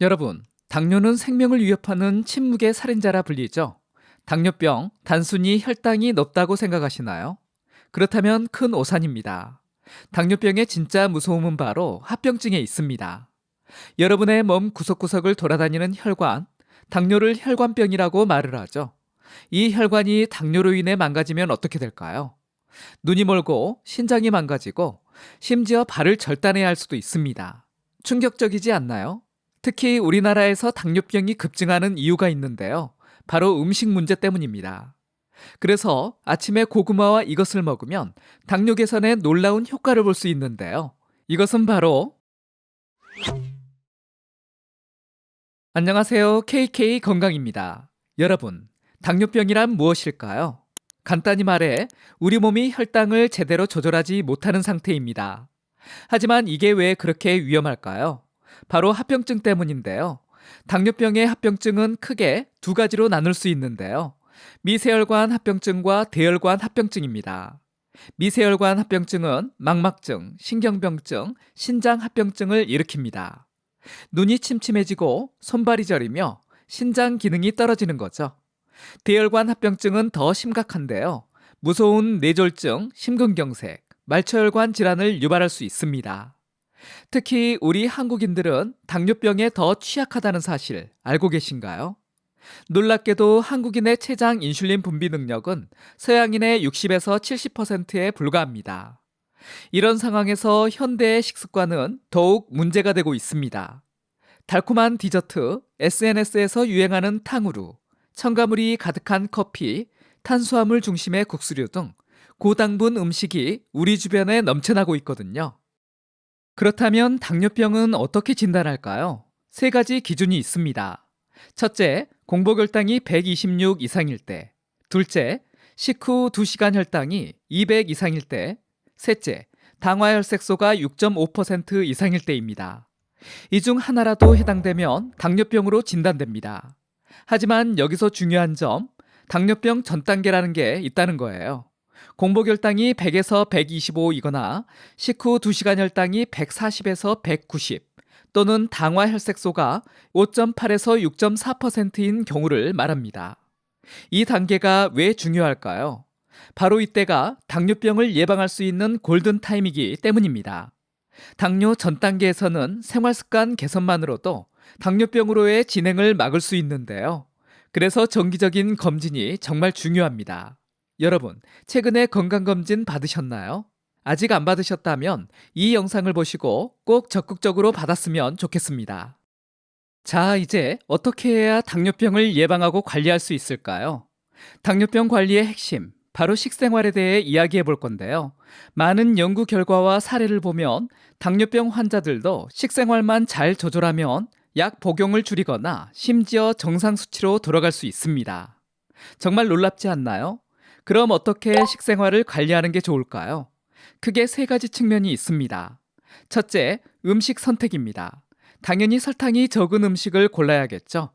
여러분, 당뇨는 생명을 위협하는 침묵의 살인자라 불리죠. 당뇨병, 단순히 혈당이 높다고 생각하시나요? 그렇다면 큰 오산입니다. 당뇨병의 진짜 무서움은 바로 합병증에 있습니다. 여러분의 몸 구석구석을 돌아다니는 혈관, 당뇨를 혈관병이라고 말을 하죠. 이 혈관이 당뇨로 인해 망가지면 어떻게 될까요? 눈이 멀고 신장이 망가지고 심지어 발을 절단해야 할 수도 있습니다. 충격적이지 않나요? 특히 우리나라에서 당뇨병이 급증하는 이유가 있는데요. 바로 음식 문제 때문입니다. 그래서 아침에 고구마와 이것을 먹으면 당뇨 개선에 놀라운 효과를 볼 수 있는데요. 이것은 바로 안녕하세요. KK 건강입니다. 여러분, 당뇨병이란 무엇일까요? 간단히 말해 우리 몸이 혈당을 제대로 조절하지 못하는 상태입니다. 하지만 이게 왜 그렇게 위험할까요? 바로 합병증 때문인데요. 당뇨병의 합병증은 크게 두 가지로 나눌 수 있는데요. 미세혈관 합병증과 대혈관 합병증입니다. 미세혈관 합병증은 망막증, 신경병증, 신장 합병증을 일으킵니다. 눈이 침침해지고 손발이 저리며 신장 기능이 떨어지는 거죠. 대혈관 합병증은 더 심각한데요. 무서운 뇌졸중, 심근경색, 말초혈관 질환을 유발할 수 있습니다. 특히 우리 한국인들은 당뇨병에 더 취약하다는 사실 알고 계신가요? 놀랍게도 한국인의 췌장 인슐린 분비 능력은 서양인의 60에서 70%에 불과합니다. 이런 상황에서 현대의 식습관은 더욱 문제가 되고 있습니다. 달콤한 디저트, SNS에서 유행하는 탕후루, 첨가물이 가득한 커피, 탄수화물 중심의 국수류 등 고당분 음식이 우리 주변에 넘쳐나고 있거든요. 그렇다면 당뇨병은 어떻게 진단할까요? 세 가지 기준이 있습니다. 첫째, 공복혈당이 126 이상일 때. 둘째, 식후 2시간 혈당이 200 이상일 때. 셋째, 당화혈색소가 6.5% 이상일 때입니다. 이 중 하나라도 해당되면 당뇨병으로 진단됩니다. 하지만 여기서 중요한 점, 당뇨병 전 단계라는 게 있다는 거예요. 공복혈당이 100에서 125이거나 식후 2시간 혈당이 140에서 190 또는 당화혈색소가 5.8에서 6.4%인 경우를 말합니다. 이 단계가 왜 중요할까요? 바로 이때가 당뇨병을 예방할 수 있는 골든타임이기 때문입니다. 당뇨 전 단계에서는 생활습관 개선만으로도 당뇨병으로의 진행을 막을 수 있는데요. 그래서 정기적인 검진이 정말 중요합니다. 여러분, 최근에 건강검진 받으셨나요? 아직 안 받으셨다면 이 영상을 보시고 꼭 적극적으로 받았으면 좋겠습니다. 자, 이제 어떻게 해야 당뇨병을 예방하고 관리할 수 있을까요? 당뇨병 관리의 핵심, 바로 식생활에 대해 이야기해 볼 건데요. 많은 연구 결과와 사례를 보면 당뇨병 환자들도 식생활만 잘 조절하면 약 복용을 줄이거나 심지어 정상 수치로 돌아갈 수 있습니다. 정말 놀랍지 않나요? 그럼 어떻게 식생활을 관리하는 게 좋을까요? 크게 세 가지 측면이 있습니다. 첫째, 음식 선택입니다. 당연히 설탕이 적은 음식을 골라야겠죠.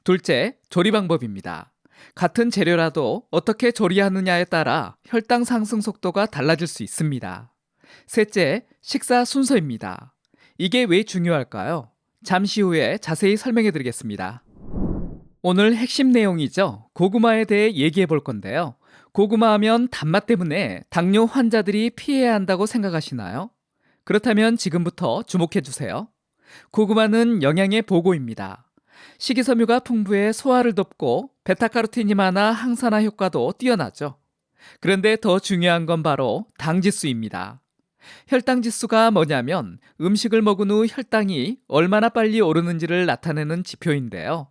둘째, 조리 방법입니다. 같은 재료라도 어떻게 조리하느냐에 따라 혈당 상승 속도가 달라질 수 있습니다. 셋째, 식사 순서입니다. 이게 왜 중요할까요? 잠시 후에 자세히 설명해 드리겠습니다. 오늘 핵심 내용이죠. 고구마에 대해 얘기해 볼 건데요. 고구마 하면 단맛 때문에 당뇨 환자들이 피해야 한다고 생각하시나요? 그렇다면 지금부터 주목해 주세요. 고구마는 영양의 보고입니다. 식이섬유가 풍부해 소화를 돕고 베타카로틴이 많아 항산화 효과도 뛰어나죠. 그런데 더 중요한 건 바로 당 지수입니다. 혈당 지수가 뭐냐면 음식을 먹은 후 혈당이 얼마나 빨리 오르는지를 나타내는 지표인데요.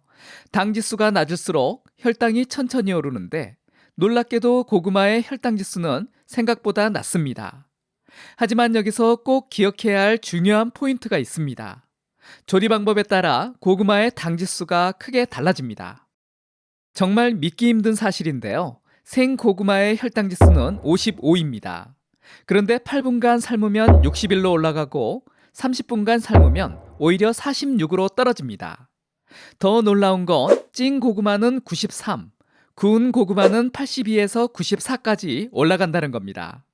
당 지수가 낮을수록 혈당이 천천히 오르는데 놀랍게도 고구마의 혈당 지수는 생각보다 낮습니다. 하지만 여기서 꼭 기억해야 할 중요한 포인트가 있습니다. 조리 방법에 따라 고구마의 당 지수가 크게 달라집니다. 정말 믿기 힘든 사실인데요. 생 고구마의 혈당 지수는 55입니다. 그런데 8분간 삶으면 61로 올라가고 30분간 삶으면 오히려 46으로 떨어집니다. 더 놀라운 건 찐 고구마는 93, 구운 고구마는 82에서 94까지 올라간다는 겁니다.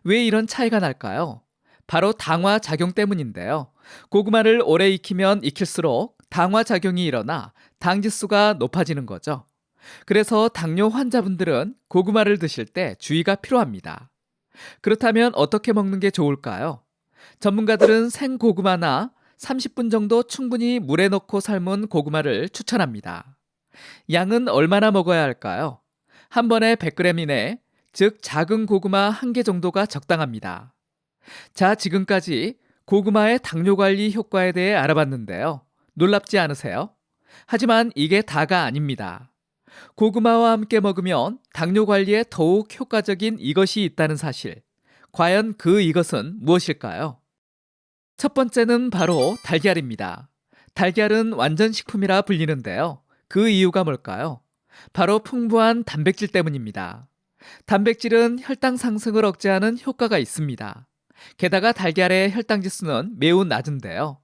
왜 이런 차이가 날까요? 바로 당화 작용 때문인데요. 고구마를 오래 익히면 익힐수록 당화 작용이 일어나 당 지수가 높아지는 거죠. 그래서 당뇨 환자분들은 고구마를 드실 때 주의가 필요합니다. 그렇다면 어떻게 먹는 게 좋을까요? 전문가들은 생고구마나 30분 정도 충분히 물에 넣고 삶은 고구마를 추천합니다. 양은 얼마나 먹어야 할까요? 한 번에 100g 이내, 즉 작은 고구마 1개 정도가 적당합니다. 자, 지금까지 고구마의 당뇨 관리 효과에 대해 알아봤는데요. 놀랍지 않으세요? 하지만 이게 다가 아닙니다. 고구마와 함께 먹으면 당뇨 관리에 더욱 효과적인 이것이 있다는 사실. 과연 그 이것은 무엇일까요? 첫 번째는 바로 달걀입니다. 달걀은 완전식품이라 불리는데요. 그 이유가 뭘까요? 바로 풍부한 단백질 때문입니다. 단백질은 혈당 상승을 억제하는 효과가 있습니다. 게다가 달걀의 혈당 지수는 매우 낮은데요.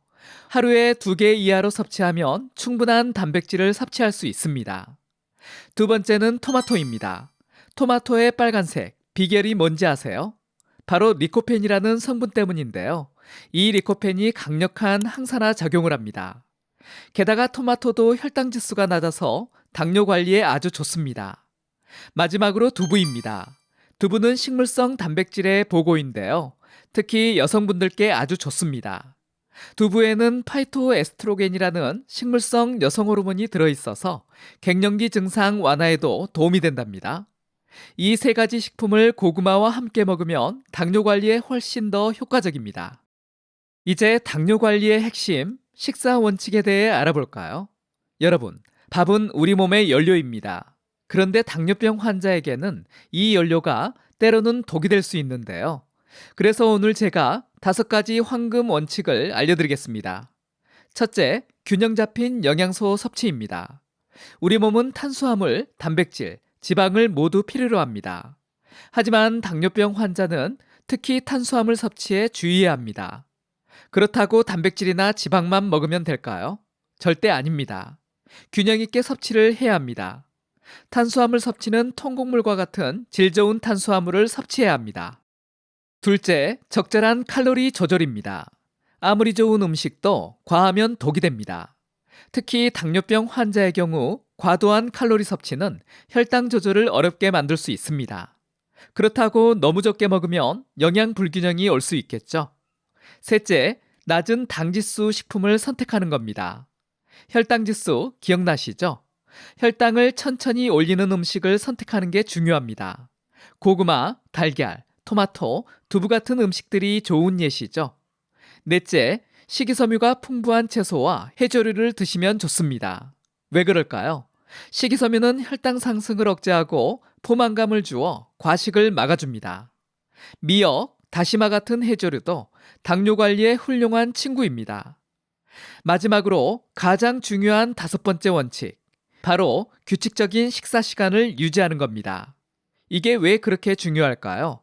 하루에 2개 이하로 섭취하면 충분한 단백질을 섭취할 수 있습니다. 두 번째는 토마토입니다. 토마토의 빨간색, 비결이 뭔지 아세요? 바로 리코펜이라는 성분 때문인데요. 이 리코펜이 강력한 항산화 작용을 합니다. 게다가 토마토도 혈당 지수가 낮아서 당뇨 관리에 아주 좋습니다. 마지막으로 두부입니다. 두부는 식물성 단백질의 보고인데요. 특히 여성분들께 아주 좋습니다. 두부에는 파이토에스트로겐이라는 식물성 여성 호르몬이 들어있어서 갱년기 증상 완화에도 도움이 된답니다. 이 세 가지 식품을 고구마와 함께 먹으면 당뇨 관리에 훨씬 더 효과적입니다. 이제 당뇨 관리의 핵심, 식사 원칙에 대해 알아볼까요? 여러분, 밥은 우리 몸의 연료입니다. 그런데 당뇨병 환자에게는 이 연료가 때로는 독이 될 수 있는데요. 그래서 오늘 제가 5가지 황금 원칙을 알려드리겠습니다. 첫째, 균형 잡힌 영양소 섭취입니다. 우리 몸은 탄수화물, 단백질, 지방을 모두 필요로 합니다. 하지만 당뇨병 환자는 특히 탄수화물 섭취에 주의해야 합니다. 그렇다고 단백질이나 지방만 먹으면 될까요? 절대 아닙니다. 균형 있게 섭취를 해야 합니다. 탄수화물 섭취는 통곡물과 같은 질 좋은 탄수화물을 섭취해야 합니다. 둘째, 적절한 칼로리 조절입니다. 아무리 좋은 음식도 과하면 독이 됩니다. 특히 당뇨병 환자의 경우 과도한 칼로리 섭취는 혈당 조절을 어렵게 만들 수 있습니다. 그렇다고 너무 적게 먹으면 영양 불균형이 올 수 있겠죠. 셋째, 낮은 당지수 식품을 선택하는 겁니다. 혈당지수 기억나시죠? 혈당을 천천히 올리는 음식을 선택하는 게 중요합니다. 고구마, 달걀, 토마토, 두부 같은 음식들이 좋은 예시죠. 넷째, 식이섬유가 풍부한 채소와 해조류를 드시면 좋습니다. 왜 그럴까요? 식이섬유는 혈당 상승을 억제하고 포만감을 주어 과식을 막아줍니다. 미역, 다시마 같은 해조류도 당뇨 관리에 훌륭한 친구입니다. 마지막으로 가장 중요한 5번째 원칙, 바로 규칙적인 식사 시간을 유지하는 겁니다. 이게 왜 그렇게 중요할까요?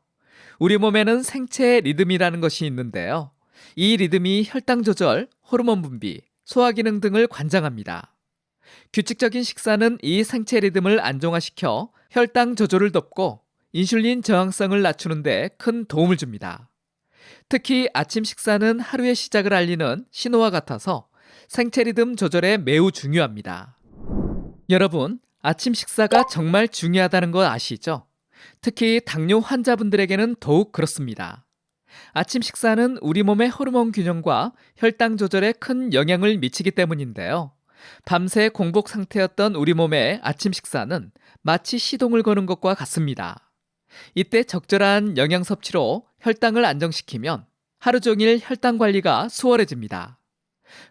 우리 몸에는 생체 리듬이라는 것이 있는데요. 이 리듬이 혈당 조절, 호르몬 분비, 소화 기능 등을 관장합니다. 규칙적인 식사는 이 생체 리듬을 안정화시켜 혈당 조절을 돕고 인슐린 저항성을 낮추는 데 큰 도움을 줍니다. 특히 아침 식사는 하루의 시작을 알리는 신호와 같아서 생체 리듬 조절에 매우 중요합니다. 여러분, 아침 식사가 정말 중요하다는 거 아시죠? 특히 당뇨 환자분들에게는 더욱 그렇습니다. 아침 식사는 우리 몸의 호르몬 균형과 혈당 조절에 큰 영향을 미치기 때문인데요. 밤새 공복 상태였던 우리 몸의 아침 식사는 마치 시동을 거는 것과 같습니다. 이때 적절한 영양 섭취로 혈당을 안정시키면 하루 종일 혈당 관리가 수월해집니다.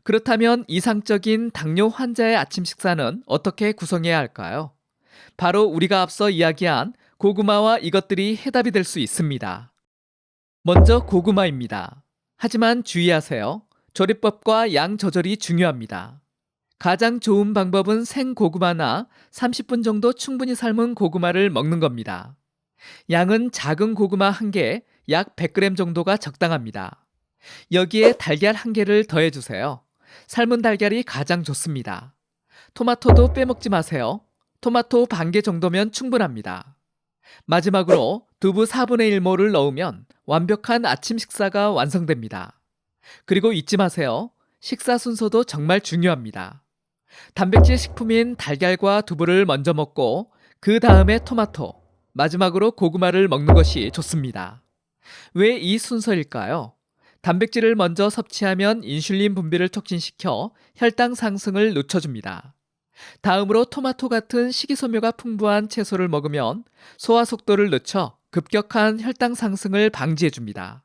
그렇다면 이상적인 당뇨 환자의 아침 식사는 어떻게 구성해야 할까요? 바로 우리가 앞서 이야기한 고구마와 이것들이 해답이 될 수 있습니다. 먼저 고구마입니다. 하지만 주의하세요. 조리법과 양 조절이 중요합니다. 가장 좋은 방법은 생고구마나 30분 정도 충분히 삶은 고구마를 먹는 겁니다. 양은 작은 고구마 1개, 약 100g 정도가 적당합니다. 여기에 달걀 1개를 더해주세요. 삶은 달걀이 가장 좋습니다. 토마토도 빼먹지 마세요. 토마토 반 개 정도면 충분합니다. 마지막으로 두부 4분의 1모를 넣으면 완벽한 아침 식사가 완성됩니다. 그리고 잊지 마세요. 식사 순서도 정말 중요합니다. 단백질 식품인 달걀과 두부를 먼저 먹고 그 다음에 토마토, 마지막으로 고구마를 먹는 것이 좋습니다. 왜 이 순서일까요? 단백질을 먼저 섭취하면 인슐린 분비를 촉진시켜 혈당 상승을 늦춰줍니다. 다음으로 토마토 같은 식이섬유가 풍부한 채소를 먹으면 소화 속도를 늦춰 급격한 혈당 상승을 방지해줍니다.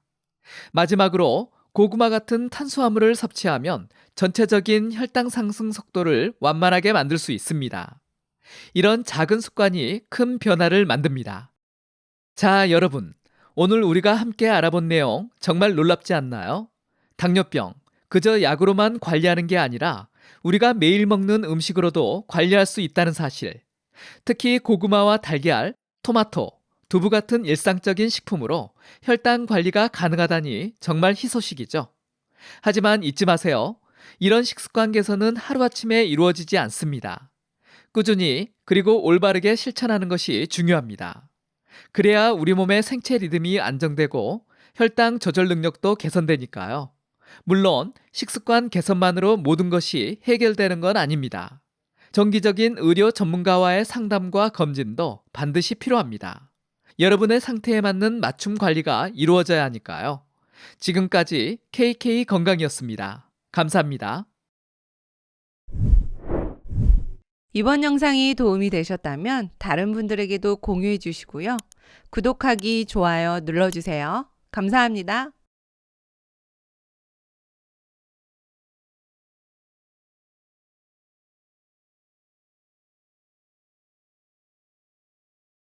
마지막으로 고구마 같은 탄수화물을 섭취하면 전체적인 혈당 상승 속도를 완만하게 만들 수 있습니다. 이런 작은 습관이 큰 변화를 만듭니다. 자, 여러분. 오늘 우리가 함께 알아본 내용 정말 놀랍지 않나요? 당뇨병, 그저 약으로만 관리하는 게 아니라 우리가 매일 먹는 음식으로도 관리할 수 있다는 사실. 특히 고구마와 달걀, 토마토, 두부 같은 일상적인 식품으로 혈당 관리가 가능하다니 정말 희소식이죠. 하지만 잊지 마세요. 이런 식습관 개선은 하루아침에 이루어지지 않습니다. 꾸준히 그리고 올바르게 실천하는 것이 중요합니다. 그래야 우리 몸의 생체 리듬이 안정되고 혈당 조절 능력도 개선되니까요. 물론 식습관 개선만으로 모든 것이 해결되는 건 아닙니다. 정기적인 의료 전문가와의 상담과 검진도 반드시 필요합니다. 여러분의 상태에 맞는 맞춤 관리가 이루어져야 하니까요. 지금까지 KK 건강이었습니다. 감사합니다. 이번 영상이 도움이 되셨다면 다른 분들에게도 공유해 주시고요. 구독하기, 좋아요 눌러주세요. 감사합니다.